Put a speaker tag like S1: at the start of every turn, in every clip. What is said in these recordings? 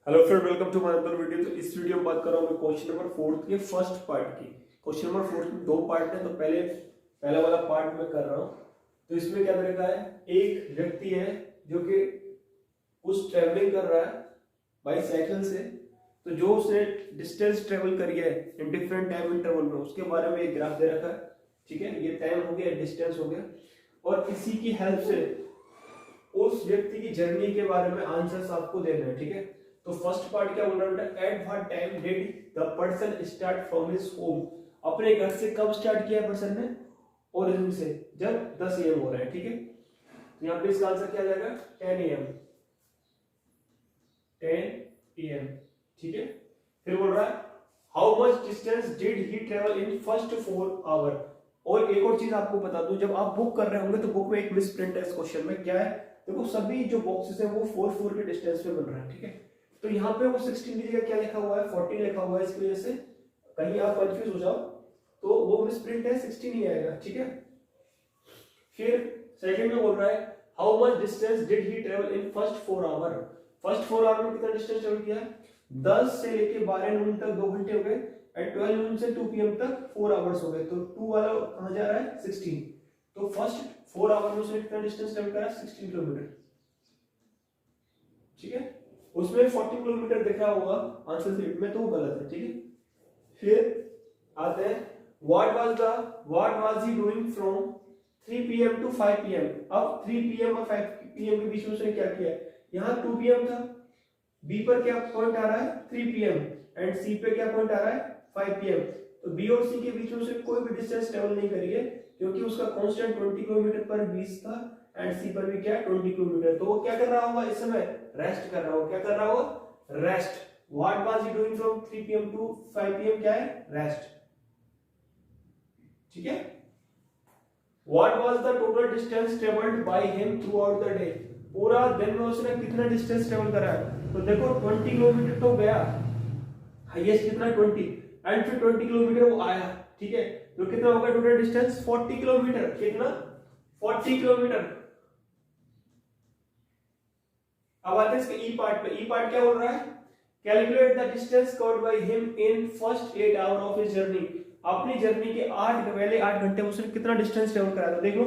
S1: Hello friend, welcome to my another video. तो इस video में बात कर रहा हूँ मैं क्वेश्चन नंबर 4 के फर्स्ट पार्ट की। क्वेश्चन नंबर 4 में दो पार्ट है, तो पहला वाला पार्ट में कर रहा हूँ। तो इसमें क्या तरीका है, एक व्यक्ति है जो कि कुछ ट्रेवलिंग कर रहा है बाई साइकिल से। तो जो उसने डिस्टेंस ट्रेवल करी है इन डिफरेंट टाइम इंटरवल में, उसके बारे में एक ग्राफ दे रखा है। ठीक है, ये टाइम हो गया, डिस्टेंस हो गया, और इसी की हेल्प से उस व्यक्ति की जर्नी के बारे में आंसर्स आपको देना है। ठीक है, तो फर्स्ट पार्ट क्या बोल रहा है बेटा, at what time did the person start from his home. अपने घर से कब स्टार्ट किया पर्सन ने, ओरिजिन से, जब 10 AM हो रहा है। ठीक है, तो यहाँ पे इसका आंसर क्या आ जाएगा, 10 AM। 10 AM। ठीक है, फिर बोल रहा है how much distance did he travel in first 4 hour. और एक और चीज आपको बता दूं, जब आप बुक कर रहे होंगे तो बुक में एक मिस प्रिंट है इस क्वेश्चन में। क्या है, देखो सभी जो बॉक्सेस है वो 4 के डिस्टेंस पे बन रहा है। ठीक है, तो यहाँ पे वो 16 की जगह क्या लिखा हुआ है, 14 लिखा हुआ है। इसकी वजह से कहीं आप कंफ्यूज हो जाओ तो वो मिस प्रिंट है, 16 ही आएगा। ठीक है, फिर सेकंड में बोल रहा है how much distance did he travel in first 4 hour. First 4 hour में कितना डिस्टेंस ट्रेवल किया, 10 से लेके 12 नून तक 2 घंटे हो गए, एंड 12 नून से 2 PM तक 4 आवर्स हो गए। तो 2 वाला कहां जा रहा है, 16। तो फर्स्ट 4 आवर में उसने कितना डिस्टेंस ट्रेवल करा, 16 किलोमीटर। ठीक है, उसमें 40 किलोमीटर दिख रहा होगा आंसर शीट में, तो वो गलत है। ठीक है, फिर आते हैं what was he doing from 3 PM to 5 PM। अब 3 PM और 5 PM के बीच में उसने क्या किया, यहाँ 2 PM था, बी पर क्या पॉइंट आ रहा है, 3 PM, एंड सी पे क्या पॉइंट आ रहा है, 5 PM। तो बी और सी के बीच में उसने कोई भी डिस्टेंस ट्रेवल नहीं करी है, क्योंकि उसका कांस्टेंट 20 किलोमीटर पर 20 था, एंड सी पर भी क्या 20 किलोमीटर। तो वो क्या कर रहा होगा इस समय, रेस्ट कर रहा होगा। क्या कर रहा होगा, rest. What was he doing from 3 PM to 5 PM, क्या है, रेस्ट। ठीक है, what was the total distance travelled by him throughout the day. पूरा दिन में उसने कितना डिस्टेंस ट्रेवल करा है, तो देखो 20 किलोमीटर तो गया, हाईएस्ट कितना 20, एंड फिर 20 किलोमीटर वो आया। ठीक है, तो कितना होगा टोटल डिस्टेंस, 40 किलोमीटर। कितना, 40 किलोमीटर। अब आते हैं इसके ई पार्ट पे। ई पार्ट क्या बोल रहा है, calculate the distance covered by him in first 8 hour of his journey. अपनी जर्नी के पहले 8 घंटे में उसने कितना डिस्टेंस ट्रेवल करा था, देख लो।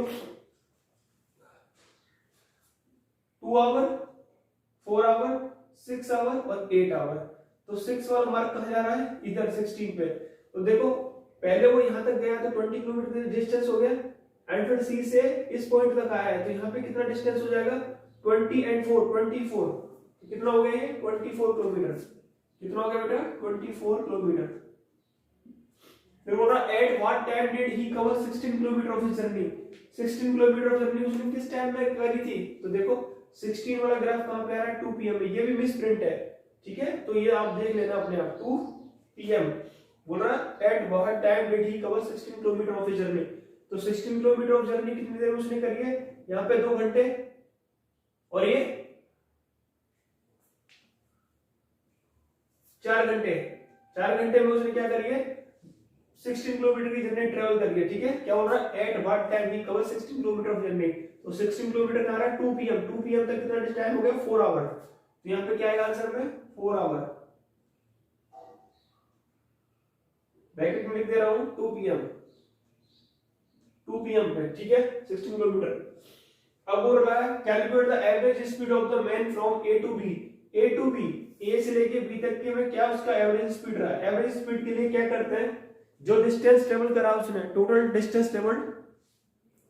S1: 2 आवर, 4 आवर, 6 आवर और 8 आवर। तो 6 वाला मार्क कहां जा रहा है, इधर 16 पे। तो देखो पहले वो यहां तक गया तो 20 किलोमीटर डिस्टेंस हो गया, एंड फिर सी से इस पॉइंट तक आया है, तो यहाँ पे कितना डिस्टेंस हो जाएगा, 20 एंड 4 24। तो कितना हो गया ये, 24 किलोमीटर। कितना हो गया बेटा, 24 किलोमीटर। फिर बोल रहा at what time did he cover 16 kilometre of his journey. 16 kilometre of journey उसने किस टाइम में करी थी, तो देखो 16 वाला ग्राफ कहां पे आ रहा है, 2 PM में। ये भी मिस प्रिंट है। ठीक है, तो ये आप देख लेना अपने आप, 2 PM बोल रहा है at what time did he cover 16 kilometre of his journey. तो 16 किलोमीटर ऑफ जर्नी कितनी देर में उसने करी है, यहाँ पे 2 घंटे, और ये 4 घंटे। 4 घंटे में उसने क्या करी है, 16 किलोमीटर की जर्नी ट्रेवल करी है। ठीक है, क्या बोल रहा है, at what time he cover 16 kilometre of journey. तो 16 किलोमीटर का आ रहा है 2 PM। 2 PM तक कितना टाइम हो गया, 4 आवर। तो यहाँ पे क्या आएगा आंसर में, 4 आवर। ब्रैकेट में लिख दे रहा हूं 2 PM। 2 PM पे। ठीक है, 16 किलोमीटर। अब बोल रहा है calculate the average speed of the man from A to B. A to B, A से लेके बी तक के में क्या उसका एवरेज स्पीड रहा है। एवरेज स्पीड के लिए क्या करते हैं, जो डिस्टेंस ट्रेवल करा उसने, टोटल डिस्टेंस ट्रेवल्ड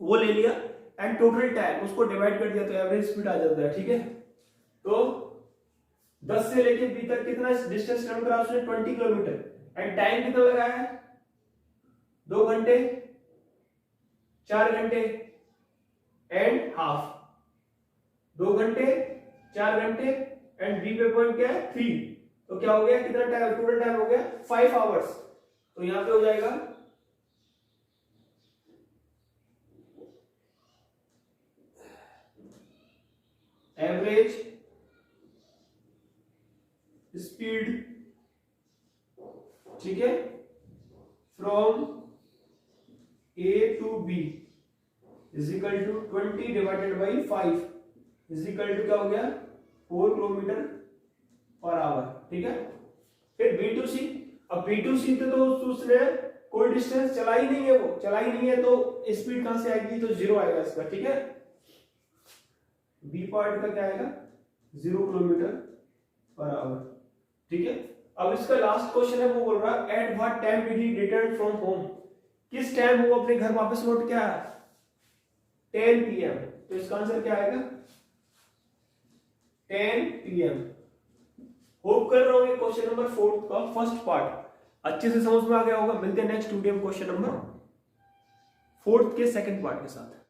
S1: वो ले लिया, एंड टोटल टाइम उसको डिवाइड कर दिया, तो एवरेज स्पीड आ जाता है। ठीक है, तो 10 से लेके बी तक कितना डिस्टेंस ट्रेवल करा उसने, 20 किलोमीटर, एंड टाइम कितना लगाया है, 2 घंटे, 4 घंटे एंड हाफ। 2 घंटे, 4 घंटे, एंड बी पे पॉइंट क्या है, 3। तो क्या हो गया, कितना टाइम, टोटल टाइम हो गया 5 आवर्स। तो यहां पे हो जाएगा एवरेज स्पीड, ठीक है, from A to B is equal to 20 divided by 5 is equal to क्या हो गया, 4 किलोमीटर पर आवर, ठीक है। फिर B2C, अब B2C तो उसने कोई डिस्टेंस चला ही नहीं है, वो चला ही नहीं है, तो स्पीड कहां से आएगी, तो 0 आएगा इसका, ठीक है। बी पार्ट का क्या आएगा, 0 किलोमीटर पर आवर, ठीक है। अब इसका लास्ट क्वेश्चन है, वो बोल रहा है at what time did he return from home, किस टाइम वो अपने घर वापस लौट के आया, 10 PM, तो इसका आंसर क्या आएगा, 10 PM। होप कर रहा हूं ये क्वेश्चन नंबर 4 का फर्स्ट पार्ट अच्छे से समझ में आ गया होगा। मिलते हैं नेक्स्ट वीडियो में क्वेश्चन नंबर 4 के सेकंड पार्ट के साथ।